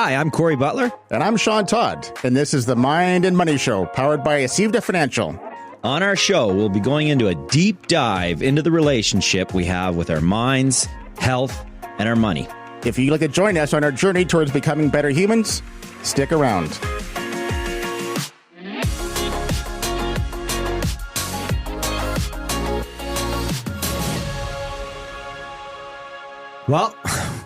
Hi, I'm Corey Butler. And I'm Sean Todd. And this is the Mind and Money Show, powered by Acivda Financial. On our show, we'll be going into a deep dive into the relationship we have with our minds, health, and our money. If you'd like to join us on our journey towards becoming better humans, stick around. Well,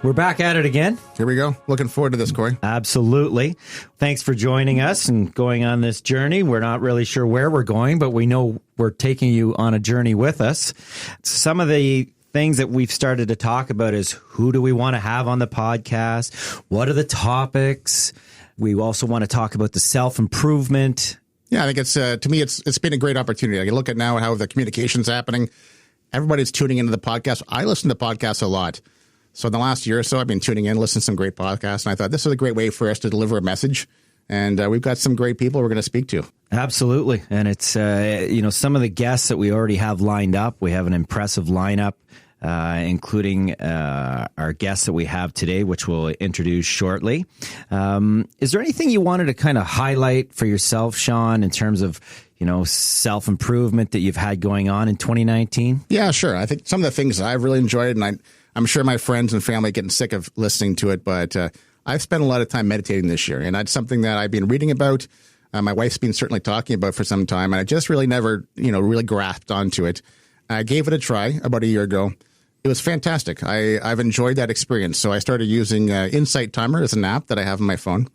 we're back at it again. Here we go. Looking forward to this, Corey. Absolutely. Thanks for joining us and going on this journey. We're not really sure where we're going, but we know we're taking you on a journey with us. Some of the things that we've started to talk about is who do we want to have on the podcast? What are the topics? We also want to talk about the self-improvement. Yeah, I think it's, to me, it's been a great opportunity. I can look at now how the communication's happening. Everybody's tuning into the podcast. I listen to podcasts a lot. So in the last year or so, I've been tuning in, listening to some great podcasts, and I thought this is a great way for us to deliver a message. And we've got some great people we're going to speak to. Absolutely. And it's, some of the guests that we already have lined up. We have an impressive lineup, including our guests that we have today, which we'll introduce shortly. Is there anything you wanted to kind of highlight for yourself, Sean, in terms of self-improvement that you've had going on in 2019? Yeah, sure. I think some of the things I've really enjoyed, and I'm sure my friends and family are getting sick of listening to it, but I've spent a lot of time meditating this year, and that's something that I've been reading about. My wife's been certainly talking about for some time, and I just really never, really grasped onto it. I gave it a try about a year ago. It was fantastic. I've enjoyed that experience. So I started using Insight Timer as an app that I have on my phone,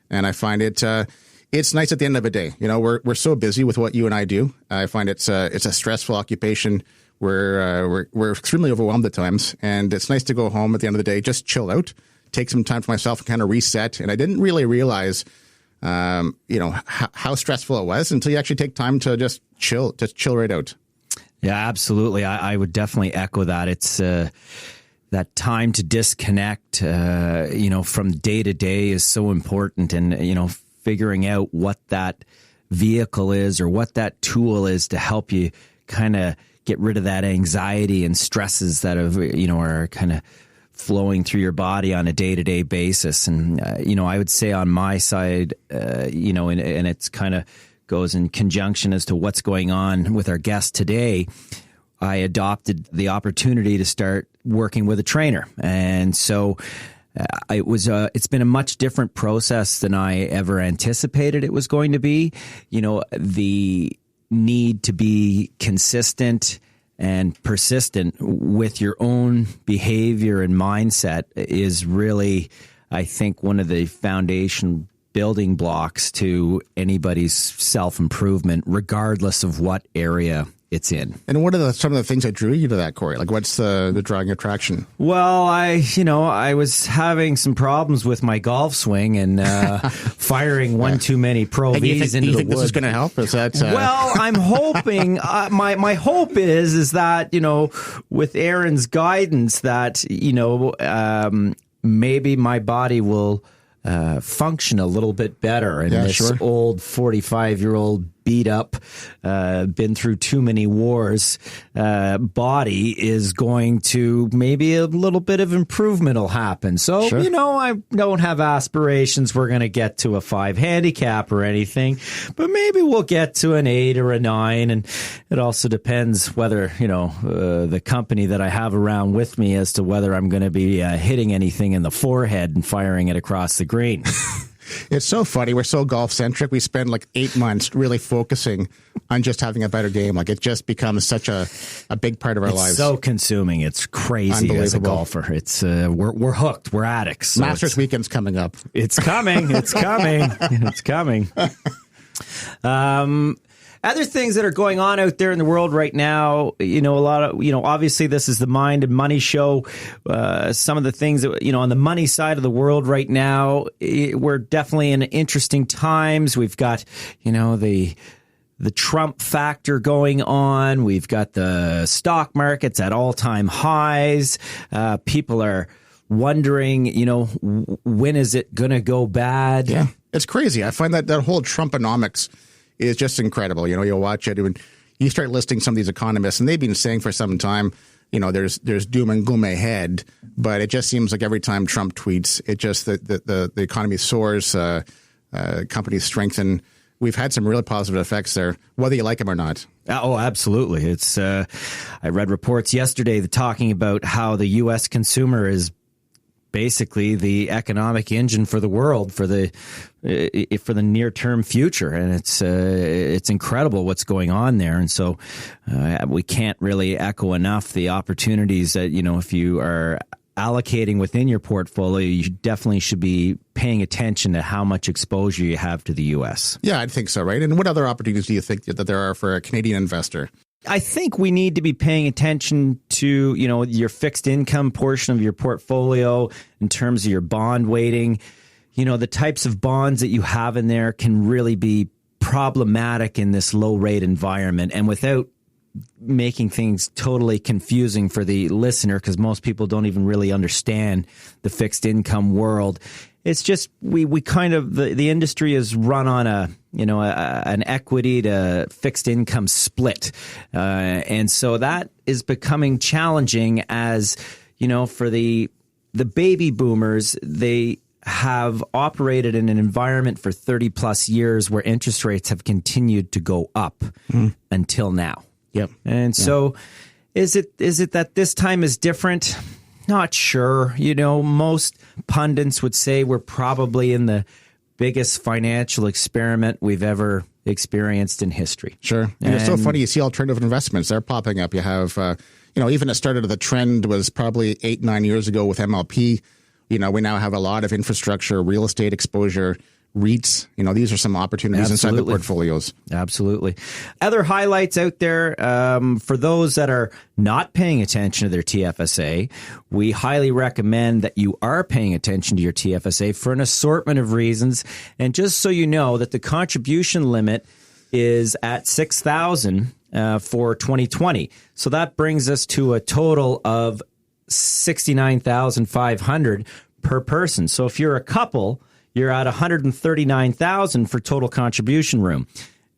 and I find it's nice at the end of the day. We're so busy with what you and I do. I find it's a stressful occupation. We're extremely overwhelmed at times, and it's nice to go home at the end of the day, just chill out, take some time for myself and kind of reset. And I didn't really realize, how stressful it was until you actually take time to just chill right out. Yeah, absolutely. I would definitely echo that. It's that time to disconnect, from day to day is so important. And, figuring out what that vehicle is or what that tool is to help you kind of get rid of that anxiety and stresses that are kind of flowing through your body on a day-to-day basis. And, I would say on my side, and it's kind of goes in conjunction as to what's going on with our guest today. I adopted the opportunity to start working with a trainer. And so it's been a much different process than I ever anticipated it was going to be. The need to be consistent and persistent with your own behavior and mindset is really, I think, one of the foundation building blocks to anybody's self-improvement, regardless of what area it's in. And what are some of the things that drew you to that, Corey? Like, what's the drawing attraction? Well, I was having some problems with my golf swing and firing one too many Pro Vs into the wood. You think this is going to help? Is that? Well, I'm hoping. My hope is that with Aaron's guidance, that maybe my body will function a little bit better. And this old 45-year-old beat up, been through too many wars, body is going to maybe a little bit of improvement will happen. So, I don't have aspirations we're going to get to a 5 handicap or anything, but maybe we'll get to an 8 or a 9. And it also depends whether, the company that I have around with me as to whether I'm going to be hitting anything in the forehead and firing it across the green. It's so funny. We're so golf-centric. We spend like 8 months really focusing on just having a better game. Like, it just becomes such a big part of our lives. It's so consuming. It's crazy as a golfer. It's we're hooked. We're addicts. So Masters weekend's coming up. It's coming. It's coming. It's coming. Other things that are going on out there in the world right now, a lot of, obviously this is the Mind and Money Show. Some of the things that, on the money side of the world right now, we're definitely in interesting times. We've got, the Trump factor going on. We've got the stock markets at all-time highs. People are wondering, when is it going to go bad? Yeah, it's crazy. I find that whole Trumponomics is just incredible. You'll watch it and you start listing some of these economists, and they've been saying for some time there's doom and gloom ahead, but it just seems like every time Trump tweets, it just the economy soars, companies strengthen. We've had some really positive effects there, whether you like them or not. Oh, absolutely. It's I read reports yesterday talking about how the U.S. consumer is basically the economic engine for the world for the near term future, and it's incredible what's going on there. And so we can't really echo enough the opportunities that if you are allocating within your portfolio, you definitely should be paying attention to how much exposure you have to the U.S. Yeah, I think so, right? And what other opportunities do you think that there are for a Canadian investor? I think we need to be paying attention to, your fixed income portion of your portfolio in terms of your bond weighting. The types of bonds that you have in there can really be problematic in this low rate environment. And without making things totally confusing for the listener, because most people don't even really understand the fixed income world. It's just we kind of the industry is run on an equity to fixed income split, and so that is becoming challenging as for the baby boomers. They have operated in an environment for 30 plus years where interest rates have continued to go up until now. Yep. And so is it that this time is different? Not sure. Most pundits would say we're probably in the biggest financial experiment we've ever experienced in history. Sure. And it's so funny. You see alternative investments. They're popping up. You have, even it started the trend was probably 8-9 years ago with MLP. We now have a lot of infrastructure, real estate exposure, REITs. These are some opportunities inside the portfolios. Absolutely. Other highlights out there for those that are not paying attention to their TFSA, we highly recommend that you are paying attention to your TFSA for an assortment of reasons. And just so you know that the contribution limit is at $6,000 for 2020. So that brings us to a total of $69,500 per person. So if you're a couple, you're at $139,000 for total contribution room.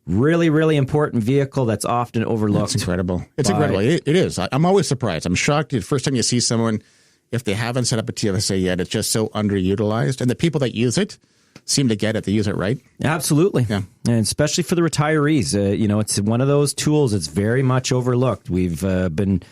Really, really important vehicle that's often overlooked. It's incredible. It's incredible. It is. I'm always surprised. I'm shocked. The first time you see someone, if they haven't set up a TFSA yet, it's just so underutilized. And the people that use it seem to get it. They use it right. Absolutely. Yeah. And especially for the retirees. It's one of those tools that's very much overlooked. We've been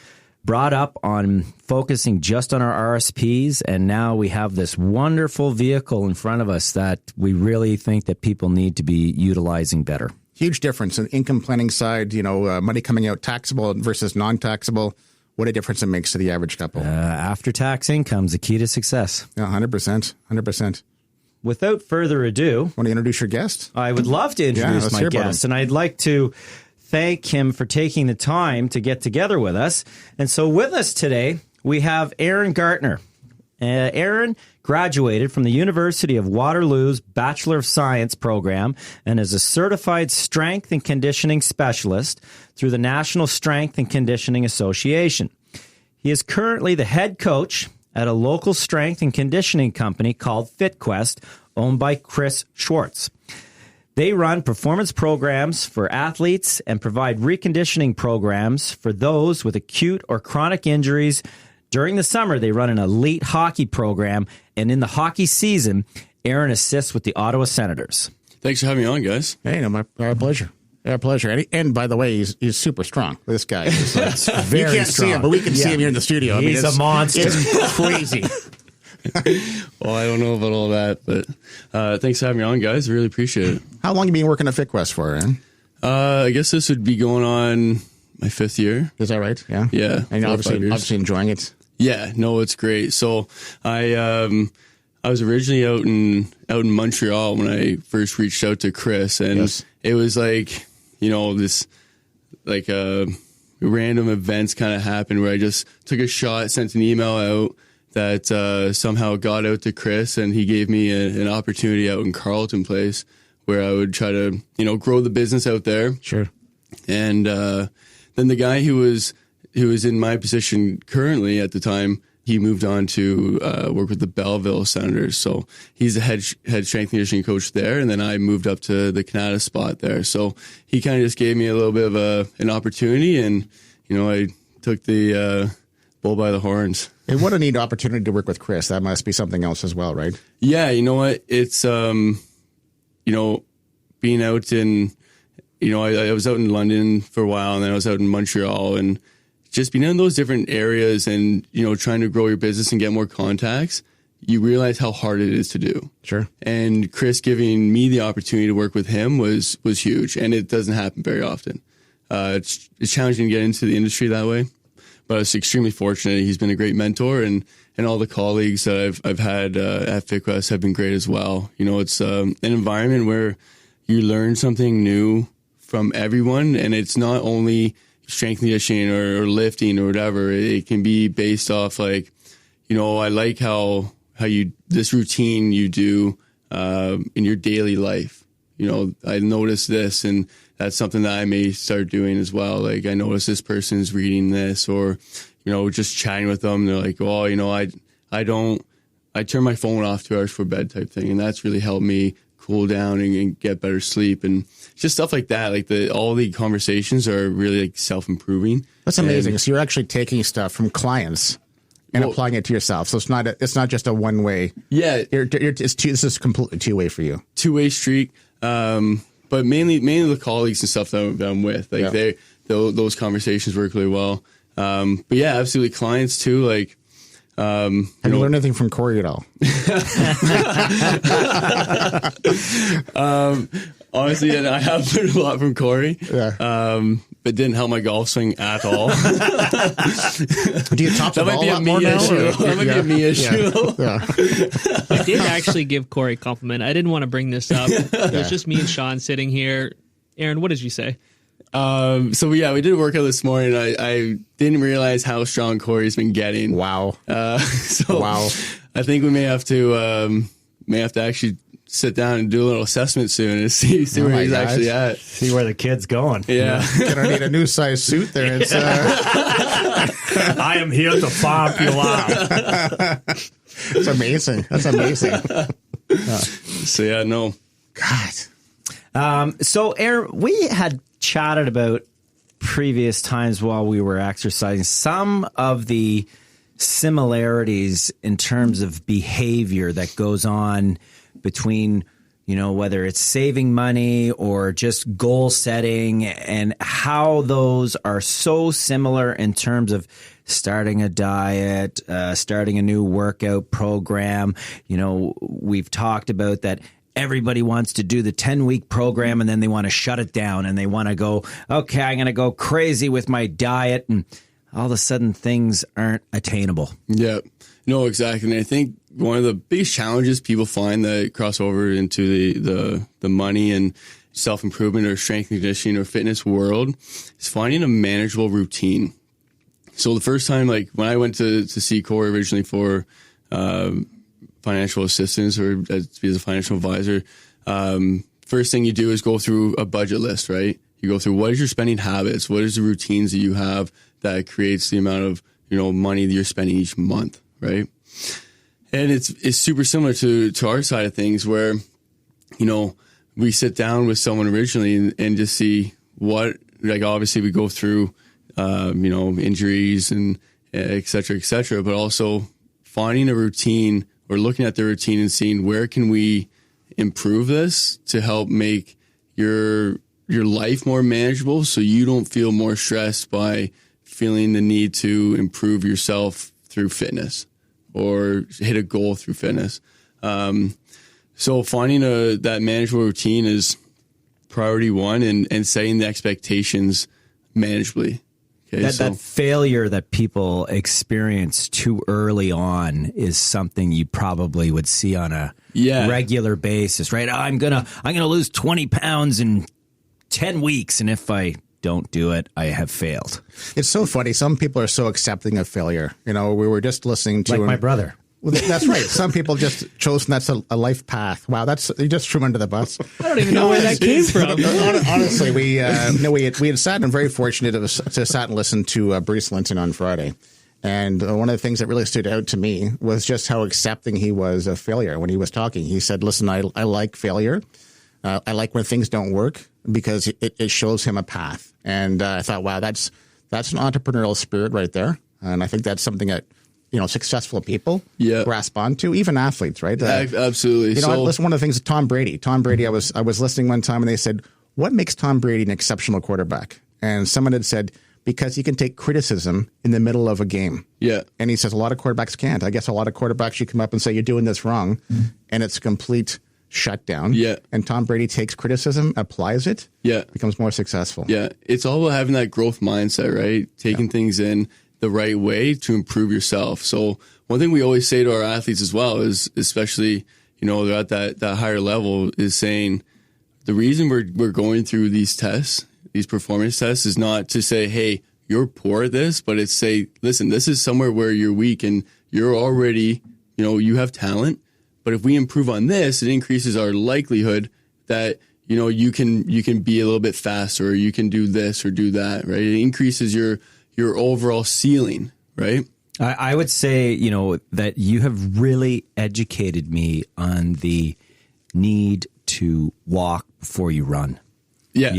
brought up on focusing just on our RSPs, and now we have this wonderful vehicle in front of us that we really think that people need to be utilizing better. Huge difference in income planning side, money coming out taxable versus non-taxable. What a difference it makes to the average couple. After-tax income is the key to success. Yeah, 100%. 100%. Without further ado, want to introduce your guest? I would love to introduce my guest, and I'd like to thank him for taking the time to get together with us. And so with us today, we have Aaron Gartner. Aaron graduated from the University of Waterloo's Bachelor of Science program and is a certified strength and conditioning specialist through the National Strength and Conditioning Association. He is currently the head coach at a local strength and conditioning company called FitQuest, owned by Chris Schwartz. They run performance programs for athletes and provide reconditioning programs for those with acute or chronic injuries. During the summer, they run an elite hockey program, and in the hockey season, Aaron assists with the Ottawa Senators. Thanks for having me on, guys. Hey, our pleasure. Our pleasure. And by the way, he's super strong. This guy is very you can't strong. See him, but we can see him here in the studio. He's a monster. It's crazy. Well, I don't know about all that, but thanks for having me on, guys. I really appreciate it. How long have you been working at FitQuest for, Aaron? I guess this would be going on my 5th year. Is that right? Yeah. Yeah. And obviously enjoying it. Yeah. No, it's great. So I was originally out in Montreal when I first reached out to Chris, and it was like, this like random events kind of happened where I just took a shot, sent an email out that somehow got out to Chris, and he gave me an opportunity out in Carleton Place where I would try to, grow the business out there. Sure. And then the guy who was in my position currently at the time, he moved on to work with the Belleville Senators. So he's the head strength and conditioning coach there. And then I moved up to the Canada spot there. So he kind of just gave me a little bit of an opportunity, and, I took the bull by the horns. And what a neat opportunity to work with Chris. That must be something else as well, right? Yeah, you know what? It's, being out in, I was out in London for a while, and then I was out in Montreal, and just being in those different areas and, trying to grow your business and get more contacts, you realize how hard it is to do. Sure. And Chris giving me the opportunity to work with him was huge, and it doesn't happen very often. It's challenging to get into the industry that way, but I was extremely fortunate. He's been a great mentor, and all the colleagues that I've had at FitQuest have been great as well. It's an environment where you learn something new from everyone, and it's not only strength conditioning or lifting or whatever. It can be based off I like how this routine you do in your daily life. I noticed this, and that's something that I may start doing as well. Like, I notice this person's reading this, or, just chatting with them. They're like, oh, I turn my phone off 2 hours before bed type thing. And that's really helped me cool down and get better sleep, and just stuff like that. Like, all the conversations are really self-improving. That's amazing. So you're actually taking stuff from clients and applying it to yourself. So it's not just a one way. Yeah. This is completely two way for you. Two-way streak. But mainly the colleagues and stuff that I'm with, those conversations work really well. But yeah, absolutely, clients too. Like, have you learned anything from Corey at all? Honestly, and I have learned a lot from Corey. Yeah. But didn't help my golf swing at all. Do you top the ball a lot more now? That might be a me issue. Yeah. I did actually give Corey a compliment. I didn't want to bring this up. It was just me and Sean sitting here. Aaron, what did you say? So yeah, we did a workout this morning. I didn't realize how strong Corey's been getting. Wow. Wow. I think we may have to actually sit down and do a little assessment soon and see where he's actually at. See where the kid's going. Yeah. Gonna need a new size suit there. It's, I am here to pop you up. It's amazing. That's amazing. So yeah, no. God. So Aaron, we had chatted about previous times while we were exercising some of the similarities in terms of behavior that goes on between, whether it's saving money or just goal setting, and how those are so similar in terms of starting a diet, starting a new workout program. We've talked about that. Everybody wants to do the 10-week program, and then they want to shut it down, and they want to go, okay, I'm going to go crazy with my diet, and all of a sudden things aren't attainable. Yeah, no, exactly. And I think one of the biggest challenges people find that cross over into the money and self-improvement or strength conditioning or fitness world is finding a manageable routine. So the first time, like when I went to see Corey originally for financial assistance or as a financial advisor, first thing you do is go through a budget list, right? You go through what is your spending habits, what is the routines that you have that creates the amount of money that you're spending each month, right? And it's super similar to our side of things where we sit down with someone originally and just see what, like, obviously we go through injuries and et cetera, but also finding a routine or looking at the routine and seeing where can we improve this to help make your life more manageable so you don't feel more stressed by feeling the need to improve yourself through fitness or hit a goal through fitness. So finding that manageable routine is priority one, and setting the expectations manageably. Okay, that failure that people experience too early on is something you probably would see on a regular basis, right? I'm gonna lose 20 pounds in 10 weeks, and if I don't do it, I have failed. It's so funny. Some people are so accepting of failure. We were just listening to my brother. Well, that's right. Some people just chosen that's a life path. Wow, you just threw him under the bus. I don't even know where that came from. Honestly, we had sat and very fortunate to sat and listen to Bruce Linton on Friday, and one of the things that really stood out to me was just how accepting he was of failure when he was talking. He said, "Listen, I like failure. I like when things don't work because it shows him a path." And I thought, wow, that's an entrepreneurial spirit right there. And I think that's something that, successful people Yeah. grasp onto, even athletes, right? Absolutely. Listen, one of the things, Tom Brady, I was listening one time and they said, what makes Tom Brady an exceptional quarterback? And someone had said, because he can take criticism in the middle of a game. Yeah. And he says a lot of quarterbacks can't. I guess a lot of quarterbacks, you come up and say, you're doing this wrong, and it's a complete shutdown. Yeah. And Tom Brady takes criticism, applies it, Yeah. becomes more successful. Yeah. It's all about having that growth mindset, right? Taking things in the right way to improve yourself. So one thing we always say to our athletes as well is, especially, they're at that higher level, is saying the reason we're going through these tests, these performance tests, is not to say, hey, you're poor at this, but it's say, listen, this is somewhere where you're weak and you're already, you have talent. But if we improve on this, it increases our likelihood that, you can be a little bit faster, or you can do this or do that, right? It increases your overall ceiling, right? I would say, that you have really educated me on the need to walk before you run. Yeah.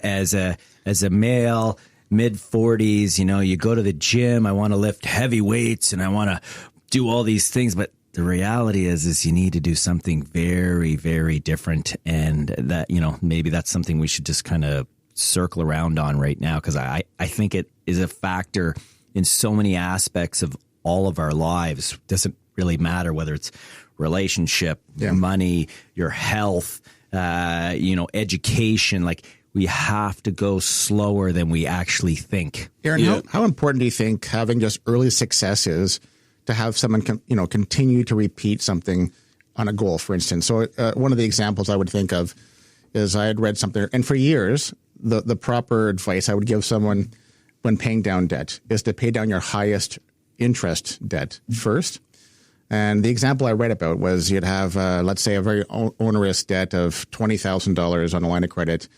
As a male, mid 40s, you go to the gym, I want to lift heavy weights and I want to do all these things, but the reality is you need to do something very, very different. And that, maybe that's something we should just kind of circle around on right now, because I think it is a factor in so many aspects of all of our lives. It doesn't really matter whether it's relationship, money, your health, education. Like, we have to go slower than we actually think. Aaron, how important do you think having just early success is to have someone continue to repeat something on a goal, for instance? So one of the examples I would think of is I had read something, and for years, the proper advice I would give someone when paying down debt is to pay down your highest interest debt first. And the example I read about was you'd have, let's say, a very onerous debt of $20,000 on a line of credit,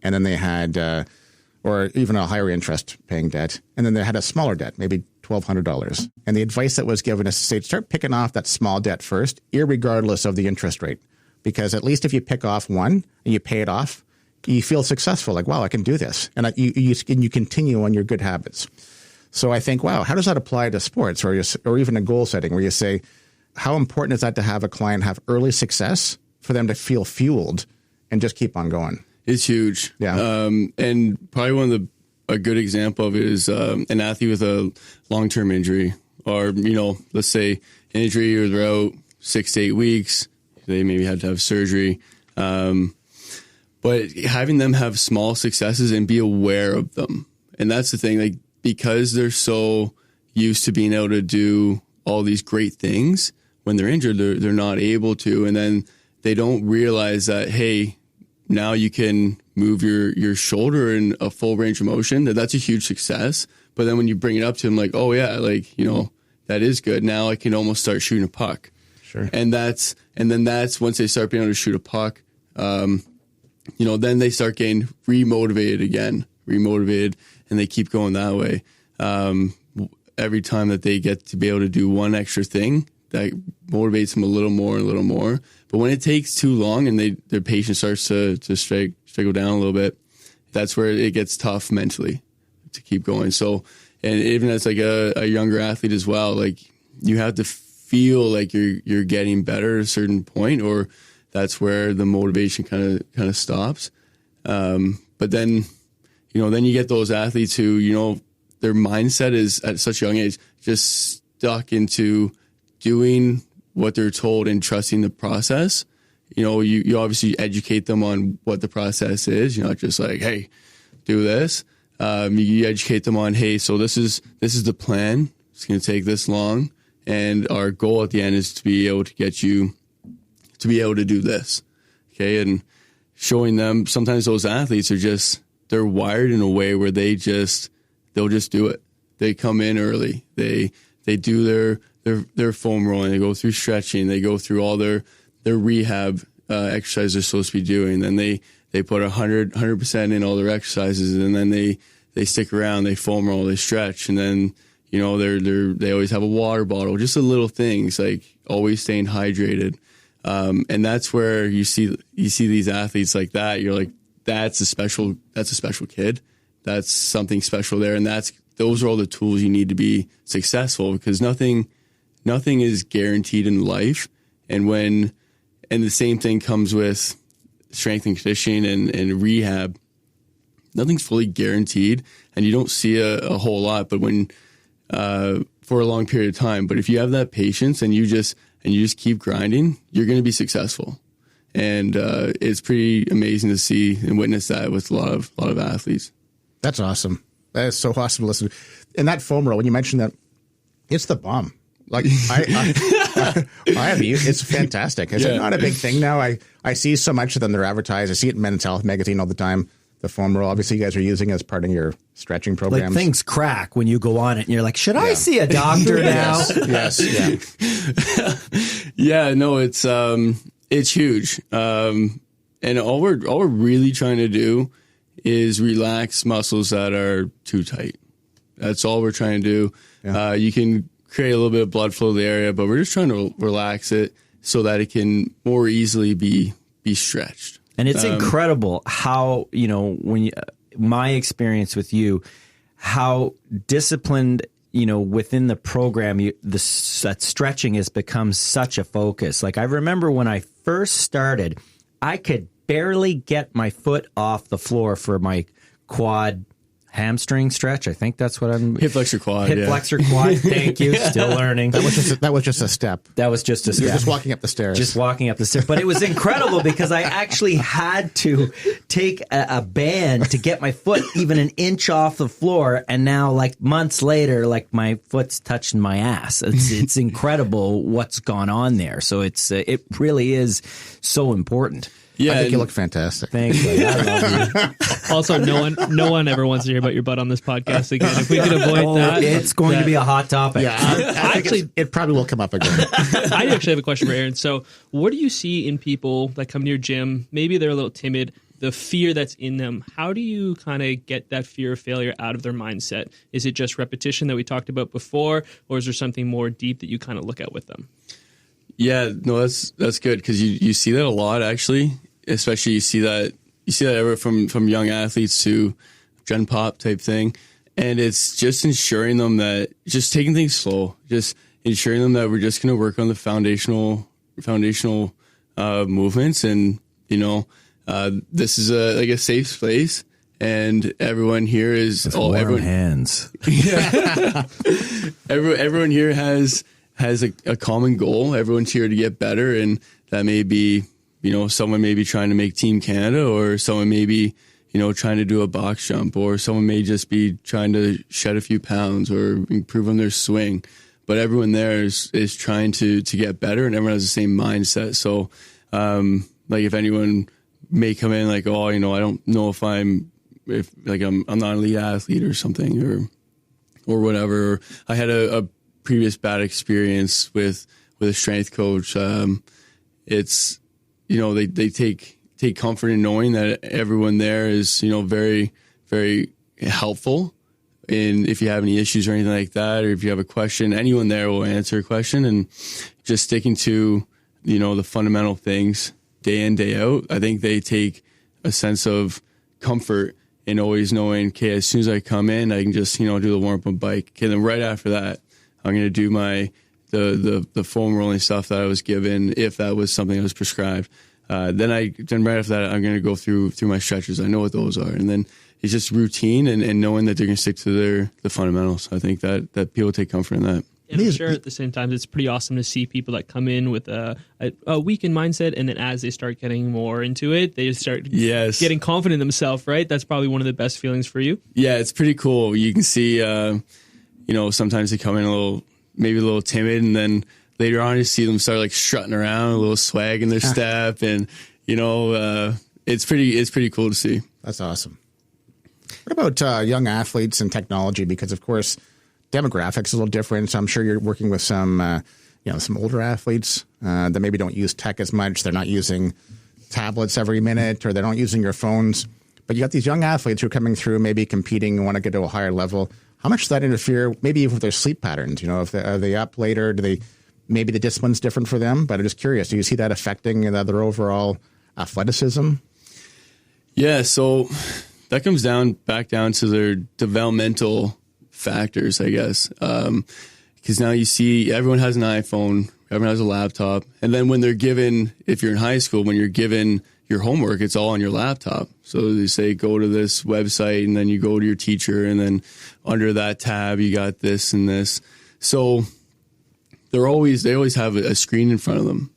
and then they had, or even a higher interest paying debt, and then they had a smaller debt, maybe $1,200. And the advice that was given is to say, start picking off that small debt first, irregardless of the interest rate. Because at least if you pick off one and you pay it off, you feel successful, like, wow, I can do this. And you continue on your good habits. So I think, wow, how does that apply to sports or even a goal setting where you say, how important is that to have a client have early success for them to feel fueled and just keep on going? It's huge. Yeah. And probably a good example of it is an athlete with a long-term injury, or, let's say an injury, or they're out 6 to 8 weeks. They maybe had to have surgery. But having them have small successes and be aware of them. And that's the thing, like, because they're so used to being able to do all these great things, when they're injured, they're not able to. And then they don't realize that, hey, now you can move your shoulder in a full range of motion. That's a huge success. But then when you bring it up to them, like, oh yeah, like, that is good. Now I can almost start shooting a puck. Sure. And then that's once they start being able to shoot a puck, then they start getting remotivated, and they keep going that way. Every time that they get to be able to do one extra thing, that motivates them a little more. But when it takes too long and their patience starts to struggle down a little bit, that's where it gets tough mentally to keep going. So, and even as like a younger athlete as well, like, you have to feel like you're getting better at a certain point, or that's where the motivation kind of stops. But then, then you get those athletes who, their mindset is at such a young age just stuck into doing what they're told and trusting the process. You obviously educate them on what the process is. You're not just like, hey, do this. You educate them on, hey, so this is the plan. It's going to take this long. And our goal at the end is to be able to get you to be able to do this. Okay. And showing them, sometimes those athletes they're wired in a way where they'll just do it. They come in early. They do their foam rolling. They go through stretching. They go through all their rehab exercises they're supposed to be doing. Then they put 100% in all their exercises, and then they stick around. They foam roll. They stretch, and then they always have a water bottle. Just the little things, like always staying hydrated. And that's where you see these athletes like that. You're like, that's a special kid. That's something special there. And that's those are all the tools you need to be successful, because nothing is guaranteed in life. And the same thing comes with strength and conditioning and rehab. Nothing's fully guaranteed, and you don't see a whole lot, but when for a long period of time. But if you have that patience and you just keep grinding, you're going to be successful. And it's pretty amazing to see and witness that with a lot of athletes. That's awesome. That is so awesome to listen to. And that foam roll, when you mentioned that, it's the bomb. Like I have used, it's fantastic. It's not a big thing now. I see so much of them. They're advertised. I see it in Men's Health magazine all the time. The foam roll, obviously, you guys are using it as part of your stretching programs. Like things crack when you go on it, and you're like, "Should I see a doctor now?" Yes. Yeah. No, it's huge. And all we're really trying to do is relax muscles that are too tight. That's all we're trying to do. Yeah. You can create a little bit of blood flow to the area, but we're just trying to relax it so that it can more easily be stretched. And it's incredible how, when my experience with you, how disciplined, within the program, that stretching has become such a focus. Like I remember when I first started, I could barely get my foot off the floor for my quad hamstring stretch. I think that's what I'm... Hip flexor quad. Hip flexor quad. Thank you. Still learning. That was just a step. That was just a step. You're just walking up the stairs. Just walking up the stairs. But it was incredible because I actually had to take a band to get my foot even an inch off the floor. And now, like months later, like my foot's touching my ass. It's incredible what's gone on there. So it really is so important. Yeah, I think you look fantastic. Thanks, buddy. I love you. Also, no one ever wants to hear about your butt on this podcast again. If we can avoid that, it's going to be a hot topic. Yeah, I think it probably will come up again. I actually have a question for Aaron. So, what do you see in people that come to your gym? Maybe they're a little timid. The fear that's in them. How do you kind of get that fear of failure out of their mindset? Is it just repetition that we talked about before, or is there something more deep that you kind of look at with them? Yeah, no, that's good, because you see that a lot, actually. Especially you see that ever from young athletes to gen pop type thing, and it's just ensuring them that just taking things slow, just ensuring them that we're just going to work on the foundational movements, and this is a safe space, and everyone here is hands. Yeah, everyone here has a common goal. Everyone's here to get better, and that may be, someone may be trying to make Team Canada, or someone may be, trying to do a box jump, or someone may just be trying to shed a few pounds or improve on their swing. But everyone there is trying to get better, and everyone has the same mindset. So, like if anyone may come in like, oh, I don't know if I'm not an elite athlete or something, or whatever. Or I had a previous bad experience with a strength coach. It's, they take comfort in knowing that everyone there is, very, very helpful. And if you have any issues or anything like that, or if you have a question, anyone there will answer a question. And just sticking to, the fundamental things day in, day out, I think they take a sense of comfort in always knowing, okay, as soon as I come in, I can just, do the warm-up on bike. Okay, then right after that, I'm going to do the foam rolling stuff that I was given, if that was something that was prescribed. Then right after that, I'm going to go through my stretches. I know what those are. And then it's just routine and knowing that they're going to stick to the fundamentals. I think that people take comfort in that. And I'm sure at the same time, it's pretty awesome to see people that come in with a weakened mindset, and then as they start getting more into it, they start getting confident in themselves, right? That's probably one of the best feelings for you. Yeah, it's pretty cool. You can see, sometimes they come in maybe a little timid, and then later on you see them start like strutting around, a little swag in their step, and it's pretty cool to see. That's awesome. What about young athletes and technology? Because of course, demographics is a little different. So I'm sure you're working with some older athletes that maybe don't use tech as much. They're not using tablets every minute, or they're not using your phones. But you got these young athletes who are coming through, maybe competing and want to get to a higher level. How much does that interfere, maybe even with their sleep patterns? If are they up later? Maybe the discipline's different for them? But I'm just curious, do you see that affecting their overall athleticism? Yeah, so that comes back down to their developmental factors, I guess. Because now you see everyone has an iPhone, everyone has a laptop. And then when they're given, if you're in high school, when you're given your homework, it's all on your laptop. So they say, go to this website, and then you go to your teacher, and then under that tab, you got this and this. So they always have a screen in front of them,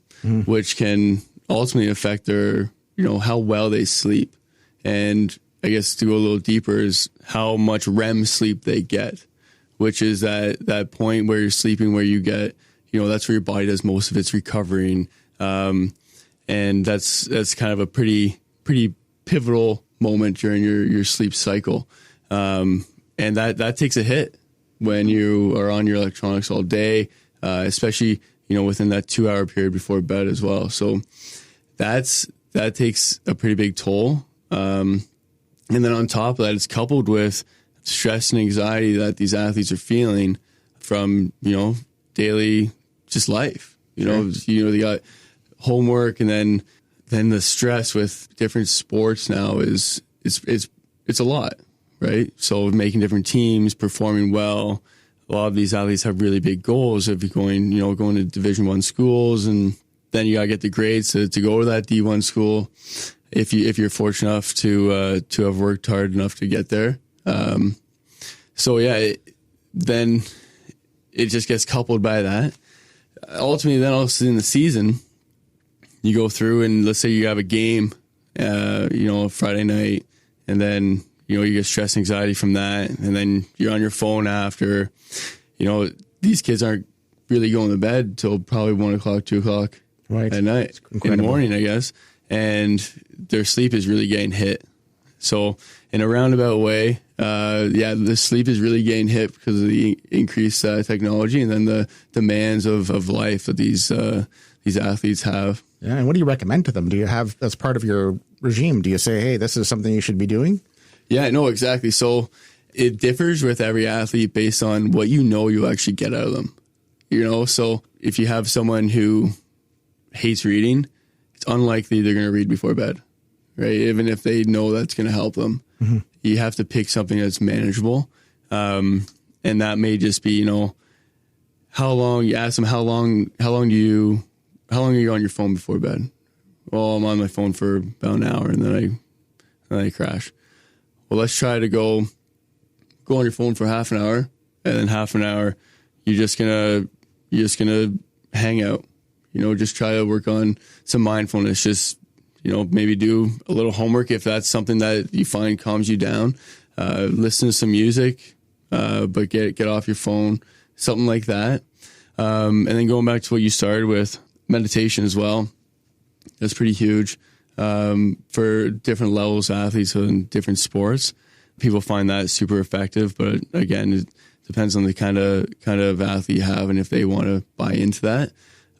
which can ultimately affect their, how well they sleep. And I guess to go a little deeper is how much REM sleep they get, which is that point where you're sleeping, where you get, that's where your body does most of its recovering. And that's kind of a pretty pivotal moment during your sleep cycle. And that takes a hit when you are on your electronics all day, especially, within that 2-hour period before bed as well. So that takes a pretty big toll. And then on top of that, it's coupled with stress and anxiety that these athletes are feeling from, daily just life. They got homework, and then the stress with different sports now it's a lot, right? So making different teams, performing well. A lot of these athletes have really big goals of going to Division I schools, and then you gotta get the grades to go to that D1 school. If you're fortunate enough to have worked hard enough to get there. Then it just gets coupled by that. Ultimately, then also in the season, you go through, and let's say you have a game, Friday night, and then, you get stress, anxiety from that. And then you're on your phone after, these kids aren't really going to bed till probably 1 o'clock, 2 o'clock at night, in the morning, I guess. And their sleep is really getting hit. So in a roundabout way, the sleep is really getting hit because of the increased technology, and then the demands of life that these athletes have. Yeah, and what do you recommend to them? Do you have, as part of your regime, do you say, hey, this is something you should be doing? Yeah, no, exactly. So it differs with every athlete based on what you actually get out of them. So if you have someone who hates reading, it's unlikely they're going to read before bed, right? Even if they know that's going to help them. Mm-hmm. You have to pick something that's manageable. And that may just be, how long, you ask them, how long are you on your phone before bed? Well, I'm on my phone for about an hour, and then I crash. Well, let's try to go on your phone for half an hour, and then half an hour, you're just gonna hang out. Just try to work on some mindfulness. Just, maybe do a little homework if that's something that you find calms you down. Listen to some music, but get off your phone, something like that. And then going back to what you started with, meditation as well. That's pretty huge for different levels of athletes in different sports. People find that super effective, but again, it depends on the kind of athlete you have and if they want to buy into that.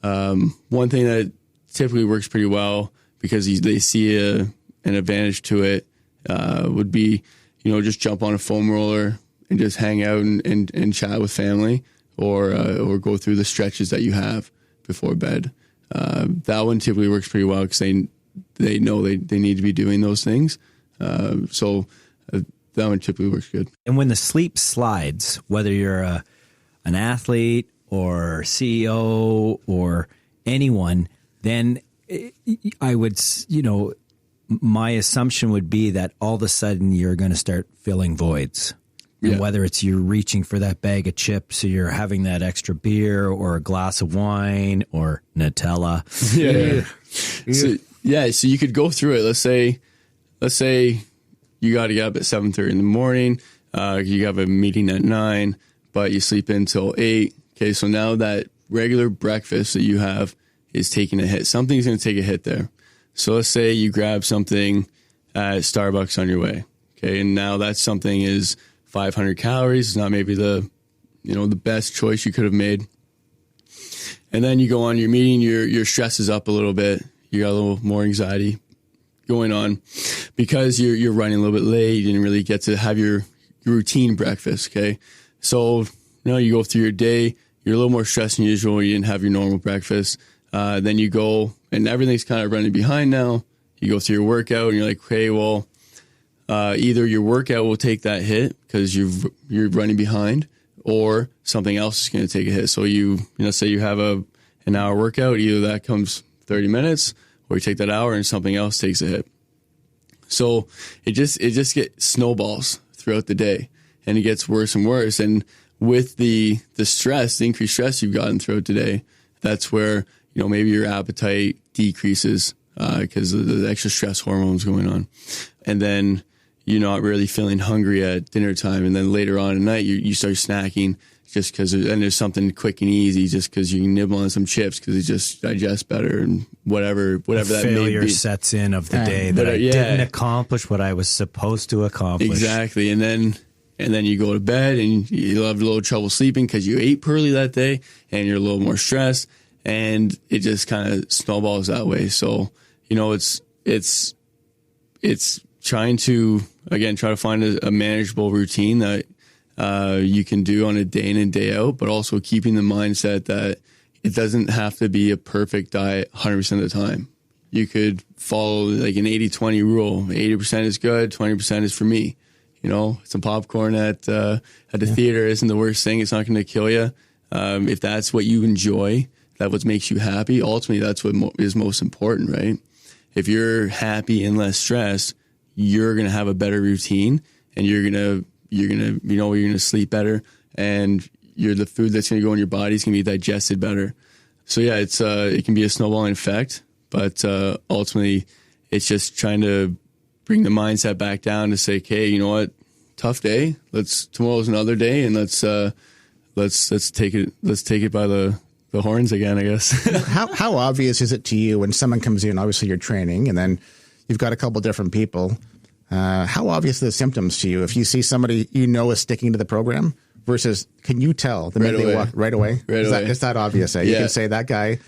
One thing that typically works pretty well, because they see an advantage to it, would be, just jump on a foam roller and just hang out and chat with family, or go through the stretches that you have before bed. That one typically works pretty well because they know they need to be doing those things. So that one typically works good. And when the sleep slides, whether you're an athlete or CEO or anyone, then I would, my assumption would be that all of a sudden you're going to start filling voids. And whether it's you're reaching for that bag of chips, or you're having that extra beer or a glass of wine or Nutella. So you could go through it. Let's say you got to get up at 7:30 in the morning. You have a meeting at 9, but you sleep until 8. Okay, so now that regular breakfast that you have is taking a hit. Something's going to take a hit there. So let's say you grab something at Starbucks on your way. Okay, and now that something is 500 calories. It's not maybe the best choice you could have made. And then you go on your meeting, your stress is up a little bit. You got a little more anxiety going on because you're running a little bit late. You didn't really get to have your routine breakfast. Okay. So now you go through your day, you're a little more stressed than usual. You didn't have your normal breakfast. Then you go and everything's kind of running behind now. You go through your workout and you're like, okay, well, either your workout will take that hit because you're running behind, or something else is going to take a hit. So say you have an hour workout, either that comes 30 minutes, or you take that hour and something else takes a hit. So it just gets snowballs throughout the day, and it gets worse and worse. And with the stress, the increased stress you've gotten throughout the day, that's where, maybe your appetite decreases because of the extra stress hormones going on. And then you're not really feeling hungry at dinner time. And then later on at night, you start snacking just because, and there's something quick and easy just because you can nibble on some chips because it just digests better and whatever that may be. Failure sets in of the day that I didn't accomplish what I was supposed to accomplish. Exactly. And then you go to bed and you'll have a little trouble sleeping because you ate poorly that day and you're a little more stressed, and it just kind of snowballs that way. So, it's trying to find a manageable routine that you can do on a day in and day out, but also keeping the mindset that it doesn't have to be a perfect diet 100% of the time. You could follow like an 80-20 rule. 80% is good, 20% is for me. Some popcorn at the theater isn't the worst thing. It's not going to kill you. If that's what you enjoy, that's what makes you happy, ultimately that's what is most important, right? If you're happy and less stressed, you're going to have a better routine, and you're going to sleep better, and the food that's going to go in your body is going to be digested better. So yeah, it can be a snowballing effect, but ultimately it's just trying to bring the mindset back down to say, okay, you know what, tough day. Tomorrow's another day, and let's take it by the horns again, I guess. How obvious is it to you when someone comes in? Obviously, you're training, and then you've got a couple different people. How obvious are the symptoms to you if you see somebody is sticking to the program versus can you tell the minute they walk right away? It's that obvious. You can say that guy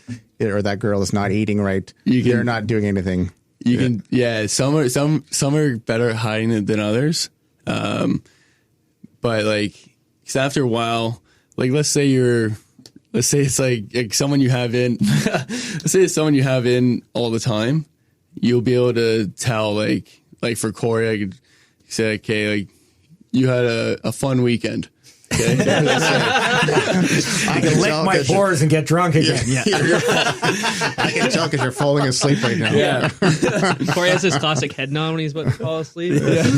or that girl is not eating right. They're not doing anything. Some are better at hiding it than others. But because after a while, let's say it's like someone you have in, let's say it's someone you have in all the time, you'll be able to tell, like for Corey, I could say, okay, you had a fun weekend. Okay. I can lick my pores and get drunk again. Yeah. I can tell because you're falling asleep right now. Yeah. Corey has his classic head nod when he's about to fall asleep. Yeah.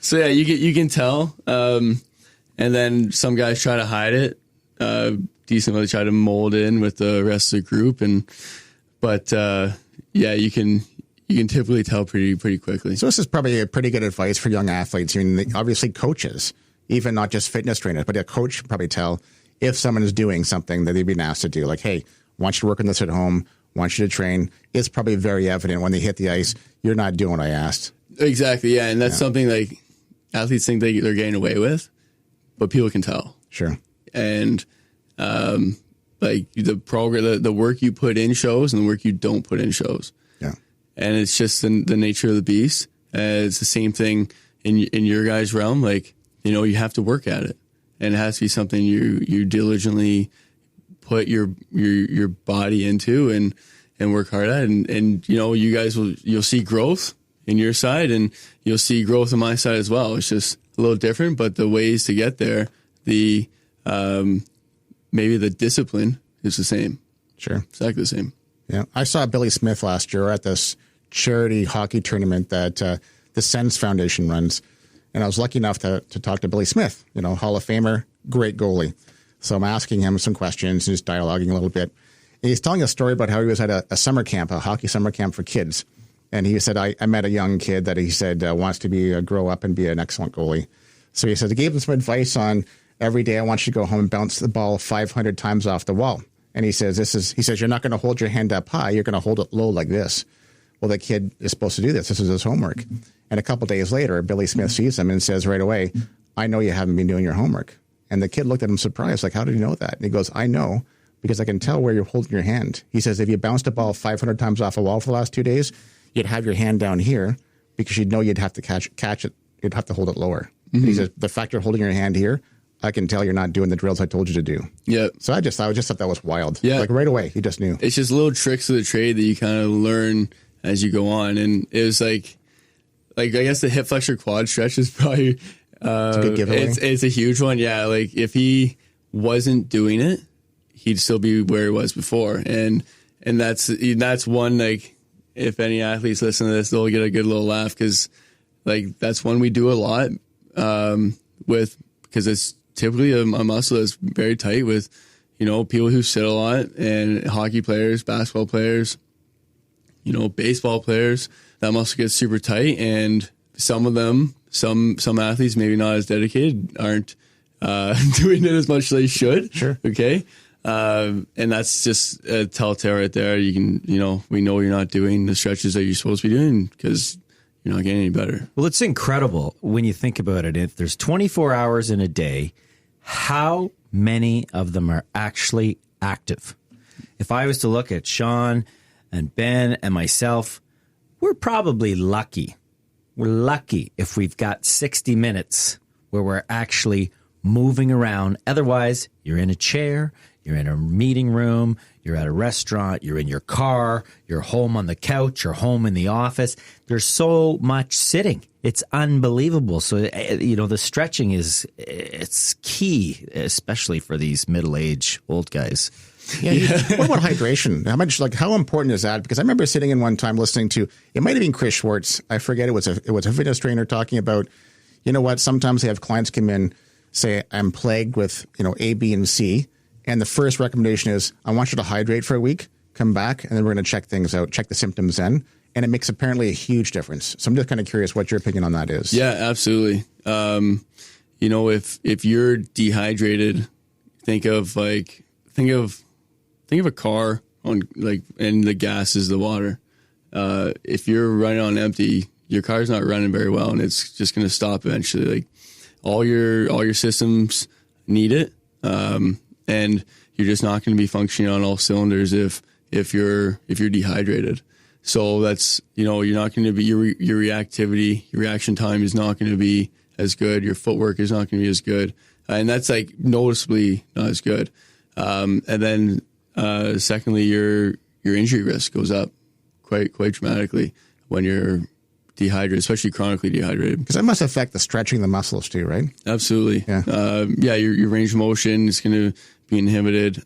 So yeah, you can tell. And then some guys try to hide it, decently try to mold in with the rest of the group. But you can typically tell pretty quickly. So this is probably a pretty good advice for young athletes. I mean, obviously coaches, even not just fitness trainers, but a coach should probably tell if someone is doing something that they've been asked to do. Like, hey, I want you to work on this at home, want you to train. It's probably very evident when they hit the ice, you're not doing what I asked. Exactly, yeah. And that's something like athletes think they're getting away with, but people can tell. Sure. And the work you put in shows and the work you don't put in shows. Yeah. And it's just the nature of the beast. It's the same thing in your guys' realm. You have to work at it, and it has to be something you diligently put your body into and work hard at. And you guys you'll see growth in your side, and you'll see growth on my side as well. It's just a little different, but the ways to get there, maybe the discipline is the same. Sure. Exactly the same. Yeah. I saw Billy Smith last year at this charity hockey tournament that the Sens Foundation runs. And I was lucky enough to talk to Billy Smith, Hall of Famer, great goalie. So I'm asking him some questions and just dialoguing a little bit. And he's telling a story about how he was at a summer camp, a hockey summer camp for kids. And he said, I met a young kid that he said wants to grow up and be an excellent goalie. So he said, I gave him some advice on every day I want you to go home and bounce the ball 500 times off the wall. And he says, you're not going to hold your hand up high. You're going to hold it low like this. Well, the kid is supposed to do this. This is his homework. And a couple days later, Billy Smith sees him and says right away, I know you haven't been doing your homework. And the kid looked at him surprised, like, how did you know that? And he goes, I know because I can tell where you're holding your hand. He says, if you bounced a ball 500 times off a wall for the last 2 days, you'd have your hand down here because you'd know you'd have to catch it. You'd have to hold it lower. Mm-hmm. He says, the fact you're holding your hand here, I can tell you're not doing the drills I told you to do. Yeah. So I just thought that was wild. Yeah. Like right away, he just knew. It's just little tricks of the trade that you kind of learn as you go on. And it was like I guess the hip flexor quad stretch is probably It's a good giveaway. It's a huge one. Yeah, like if he wasn't doing it, he'd still be where he was before. And that's one, like, if any athletes listen to this, they'll get a good little laugh, because like that's one we do a lot because it's typically a muscle that's very tight with, people who sit a lot, and hockey players, basketball players, baseball players. That muscle gets super tight, and some of them, some athletes, maybe not as dedicated, aren't doing it as much as they should. Sure. Okay. And that's just a telltale right there. You can, we know you're not doing the stretches that you're supposed to be doing because you're not getting any better. Well, it's incredible when you think about it. If there's 24 hours in a day, how many of them are actually active? If I was to look at Sean and Ben and myself, we're probably lucky. We're lucky if we've got 60 minutes where we're actually moving around. Otherwise, you're in a chair, you're in a meeting room, you're at a restaurant, you're in your car, you're home on the couch, you're home in the office. There's so much sitting. It's unbelievable. So, the stretching it's key, especially for these middle-aged old guys. Yeah. What about hydration? How important is that? Because I remember sitting in one time listening to, it might have been Chris Schwartz. I forget. It was a fitness trainer talking about, sometimes they have clients come in, say, I'm plagued with, A, B, and C. And the first recommendation is, I want you to hydrate for a week, come back, and then we're going to check things out, check the symptoms in. And it makes apparently a huge difference. So I'm just kind of curious what your opinion on that is. Yeah, absolutely. If you're dehydrated, think of a car and the gas is the water. If you're running on empty, your car's not running very well, and it's just going to stop eventually. Like all your systems need it. And you're just not going to be functioning on all cylinders if you're dehydrated. So that's, you're not going to be, your reactivity, your reaction time is not going to be as good. Your footwork is not going to be as good. And that's like noticeably not as good. And then, secondly, your injury risk goes up quite dramatically when you're dehydrated, especially chronically dehydrated. Because that must affect the stretching of the muscles too, right? Absolutely. Yeah. Your range of motion is going to be inhibited.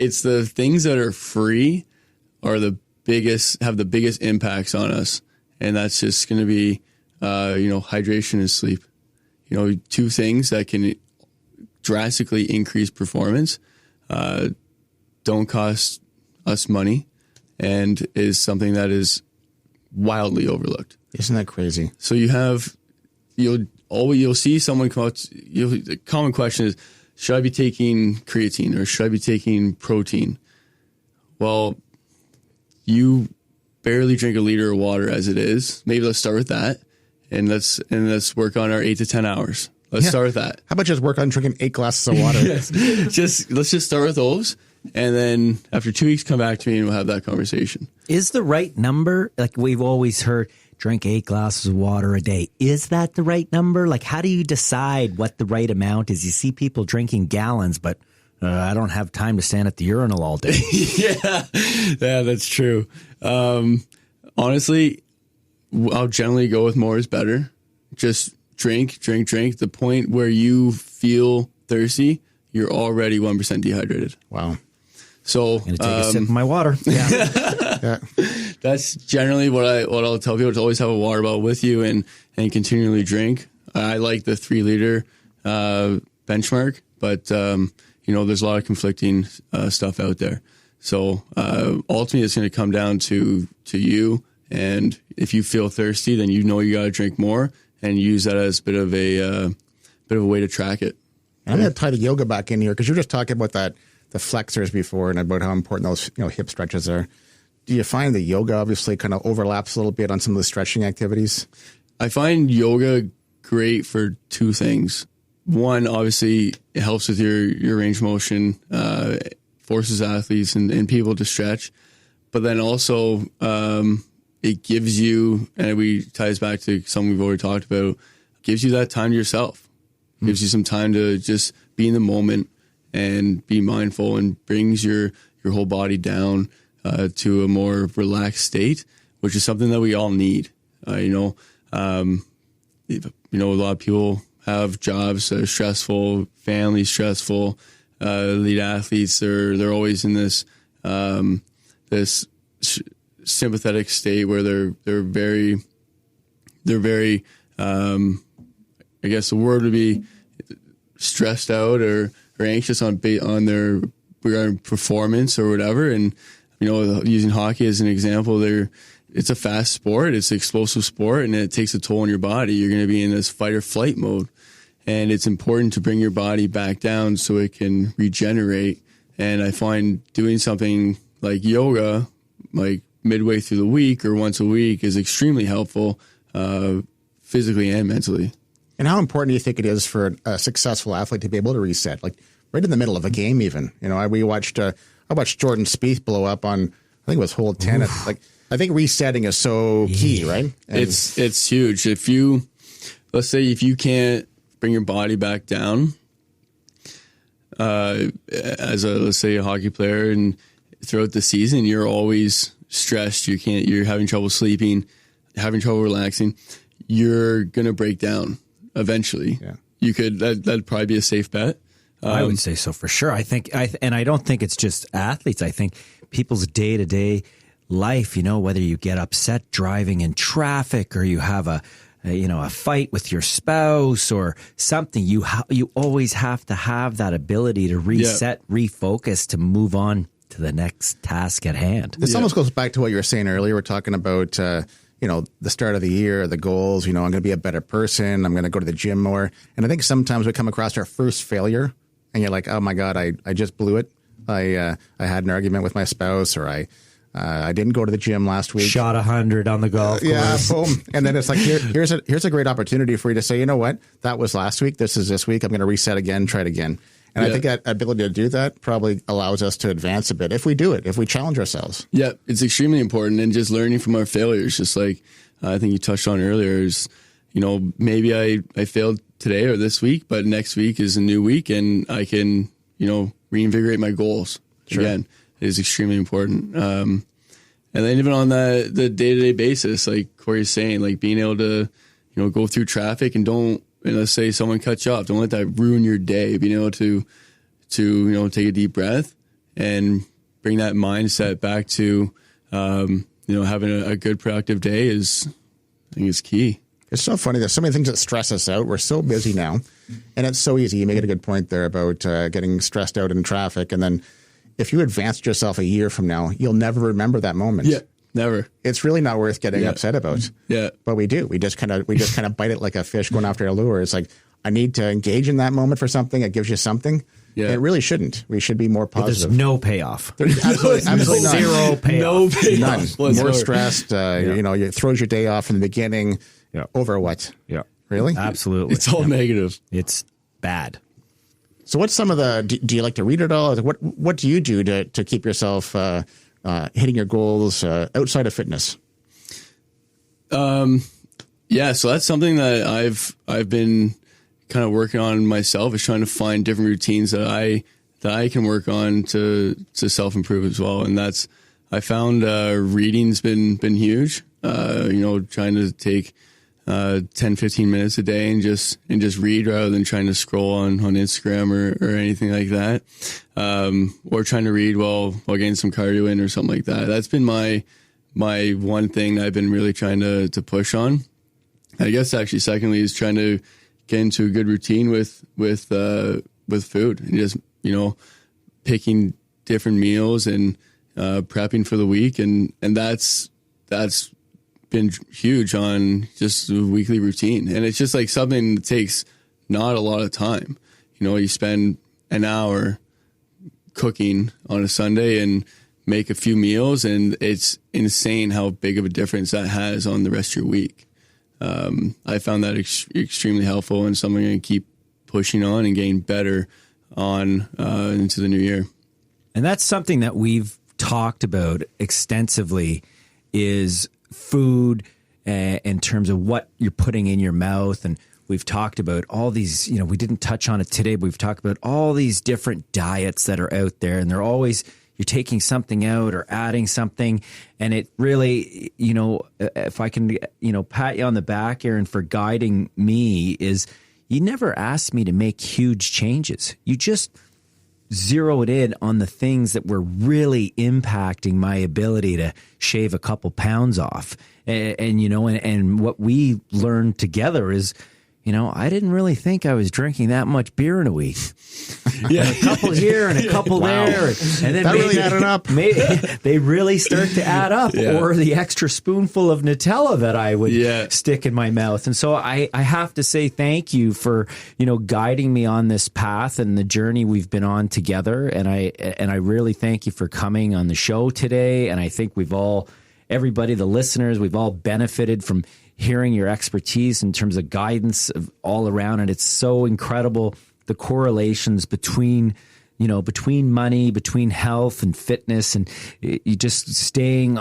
It's the things that are free have the biggest impacts on us. And that's just going to be, hydration and sleep. Two things that can drastically increase performance, don't cost us money, and is something that is wildly overlooked. Isn't that crazy? So you'll see someone come out. The common question is, should I be taking creatine or should I be taking protein? Well, you barely drink a liter of water as it is. Maybe let's start with that, and let's work on our 8 to 10 hours. Let's start with that. How about just work on drinking 8 glasses of water? Yes. Let's just start with those, and then after 2 weeks, come back to me and we'll have that conversation. Is the right number, like we've always heard, drink 8 glasses of water a day. Is that the right number? Like, how do you decide what the right amount is? You see people drinking gallons, but I don't have time to stand at the urinal all day. Yeah, that's true. Honestly, I'll generally go with more is better. Just drink. The point where you feel thirsty, you're already 1% dehydrated. Wow. So I'm going to take a sip of my water. Yeah. That's generally what I'll tell people, to always have a water bottle with you and continually drink. I like the 3 liter benchmark, but there's a lot of conflicting stuff out there. So ultimately, it's going to come down to you. And if you feel thirsty, then you got to drink more and use that as a bit of a way to track it. And I'm going to tie the yoga back in here, because you were just talking about the flexors before and about how important those hip stretches are. Do you find the yoga obviously kind of overlaps a little bit on some of the stretching activities? I find yoga great for 2 things. One, obviously, it helps with your range of motion, forces athletes and people to stretch. But then also, it gives you, and it ties back to something we've already talked about, gives you that time to yourself. Gives you some time to just be in the moment and be mindful, and brings your your whole body down to a more relaxed state, which is something that we all need. A lot of people have jobs that are stressful, family stressful. Elite athletes, they're always in this sympathetic state where they're very I guess the word would be stressed out or anxious on their regarding performance or whatever. And using hockey as an example, it's a fast sport, it's an explosive sport, and it takes a toll on your body. You're going to be in this fight or flight mode. And it's important to bring your body back down so it can regenerate. And I find doing something like yoga, like midway through the week or once a week, is extremely helpful physically and mentally. And how important do you think it is for a successful athlete to be able to reset, like right in the middle of a game even? I watched Jordan Spieth blow up on, I think it was hole 10. I think resetting is so key, right? And it's huge. Let's say if you can't bring your body back down as let's say a hockey player, and throughout the season you're always stressed, you're having trouble sleeping, having trouble relaxing, you're gonna break down eventually. That'd probably be a safe bet. I would say so for sure. I think and I don't think it's just athletes. I think people's day-to-day life, whether you get upset driving in traffic or you have a fight with your spouse or something, you always have to have that ability to reset, refocus, to move on to the next task at hand. This almost goes back to what you were saying earlier. We're talking about, the start of the year, the goals, I'm going to be a better person. I'm going to go to the gym more. And I think sometimes we come across our first failure and you're like, oh my God, I just blew it. I had an argument with my spouse, or I didn't go to the gym last week. Shot 100 on the golf course. Boom. And then it's like, here's a great opportunity for you to say, you know what? That was last week. This is this week. I'm going to reset again, try it again. And I think that ability to do that probably allows us to advance a bit if we do it, if we challenge ourselves. Yeah, it's extremely important. And just learning from our failures, just like I think you touched on earlier, is, maybe I failed today or this week, but next week is a new week and I can, reinvigorate my goals again. It is extremely important. And then even on the day-to-day basis, like Corey's saying, like being able to, go through traffic and let's say someone cuts you off, don't let that ruin your day. Being able to take a deep breath and bring that mindset back to, having a good productive day I think is key. It's so funny. There's so many things that stress us out. We're so busy now, and it's so easy. You make a good point there about getting stressed out in traffic, and then if you advanced yourself a year from now, you'll never remember that moment. Yeah, never. It's really not worth getting upset about. Yeah, but we do. We just kind of bite it like a fish going after a lure. It's like, I need to engage in that moment for something. It gives you something. Yeah. It really shouldn't. We should be more positive. There's no payoff. There's absolutely none. Zero payoff. No payoff. None. More stressed. It throws your day off in the beginning. Over what? Yeah. Really? Absolutely. It's all negative. It's bad. So what's some of the, do you like to read at all? What do you do to keep yourself hitting your goals outside of fitness? Yeah, so that's something that I've been kind of working on myself, is trying to find different routines that I can work on to self-improve as well. And I found reading's been huge. Trying to take 10-15 minutes a day and just read rather than trying to scroll on Instagram or anything like that, or trying to read while getting some cardio in or something like that. That's been my one thing I've been really trying to push on. I guess actually secondly is trying to get into a good routine with food, and just picking different meals and prepping for the week, and that's been huge on just a weekly routine. And it's just like something that takes not a lot of time. You spend an hour cooking on a Sunday and make a few meals, and it's insane how big of a difference that has on the rest of your week. I found that extremely helpful, and something I'm going to keep pushing on and getting better on into the new year. And that's something that we've talked about extensively, is food in terms of what you're putting in your mouth. And we've talked about all these, we didn't touch on it today, but we've talked about all these different diets that are out there, and they're always, you're taking something out or adding something. And it really, if I can, pat you on the back, Aaron, for guiding me, is you never asked me to make huge changes. You just zeroed in on the things that were really impacting my ability to shave a couple pounds off. And what we learned together is, I didn't really think I was drinking that much beer in a week. Yeah, a couple here and a couple there, and then that really added up. They really start to add up, or the extra spoonful of Nutella that I would stick in my mouth. And so I have to say thank you for guiding me on this path and the journey we've been on together. And I really thank you for coming on the show today. And I think everybody, the listeners, we've all benefited from hearing your expertise in terms of guidance all around. And it's so incredible, the correlations between money, between health and fitness, and you just staying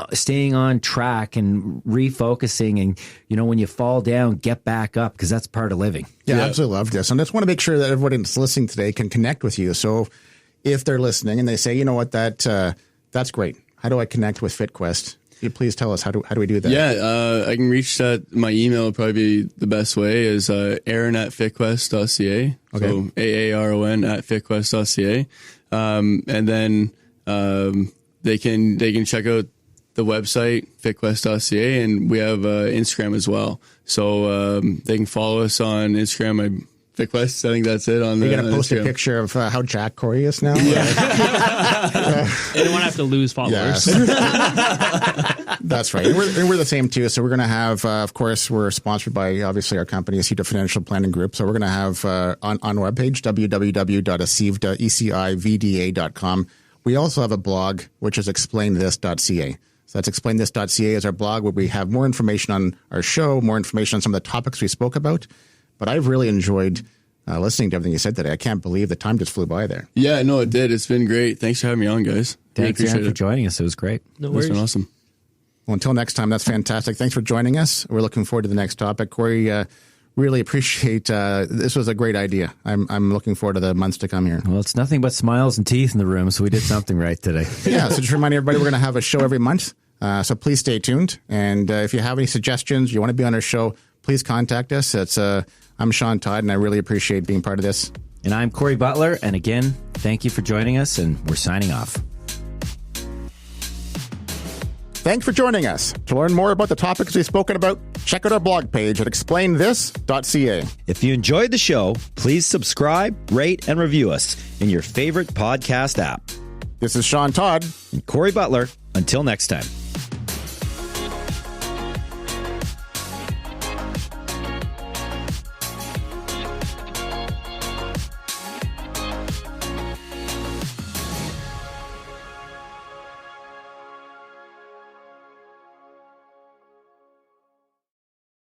on track and refocusing. And, when you fall down, get back up, because that's part of living. Yeah, I absolutely love this. And I just want to make sure that everybody that's listening today can connect with you. So if they're listening and they say, you know what, that's great. How do I connect with FitQuest? You please tell us, how do we do that? Yeah, I can reach that. My email would probably be the best way, is aaron@fitquest.ca. Okay. So AARON@fitquest.ca. And then they can check out the website, fitquest.ca, and we have Instagram as well. So they can follow us on Instagram. FitQuest, I think that's it. You're going to post Instagram. a picture of how Jack Corey is now? You don't want to have to lose followers. Yes. That's right. And we're the same too. So we're going to have, of course, we're sponsored by, obviously, our company, Acivda Financial Planning Group. So we're going to have on our webpage, www.acivda.com. We also have a blog, which is explainthis.ca. So that's explainthis.ca is our blog, where we have more information on our show, more information on some of the topics we spoke about. But I've really enjoyed listening to everything you said today. I can't believe the time just flew by there. Yeah, no, it did. It's been great. Thanks for having me on, guys. Thanks, Aaron, for joining us. It was great. No worries. It's been awesome. Well, until next time, that's fantastic. Thanks for joining us. We're looking forward to the next topic. Corey, really appreciate this was a great idea. I'm looking forward to the months to come here. Well, it's nothing but smiles and teeth in the room, so we did something right today. Yeah, so just remind everybody, we're going to have a show every month. So please stay tuned. And if you have any suggestions, you want to be on our show, please contact us. I'm Sean Todd, and I really appreciate being part of this. And I'm Corey Butler. And again, thank you for joining us, and we're signing off. Thanks for joining us. To learn more about the topics we've spoken about, check out our blog page at explainthis.ca. If you enjoyed the show, please subscribe, rate, and review us in your favorite podcast app. This is Sean Todd and Corey Butler. Until next time.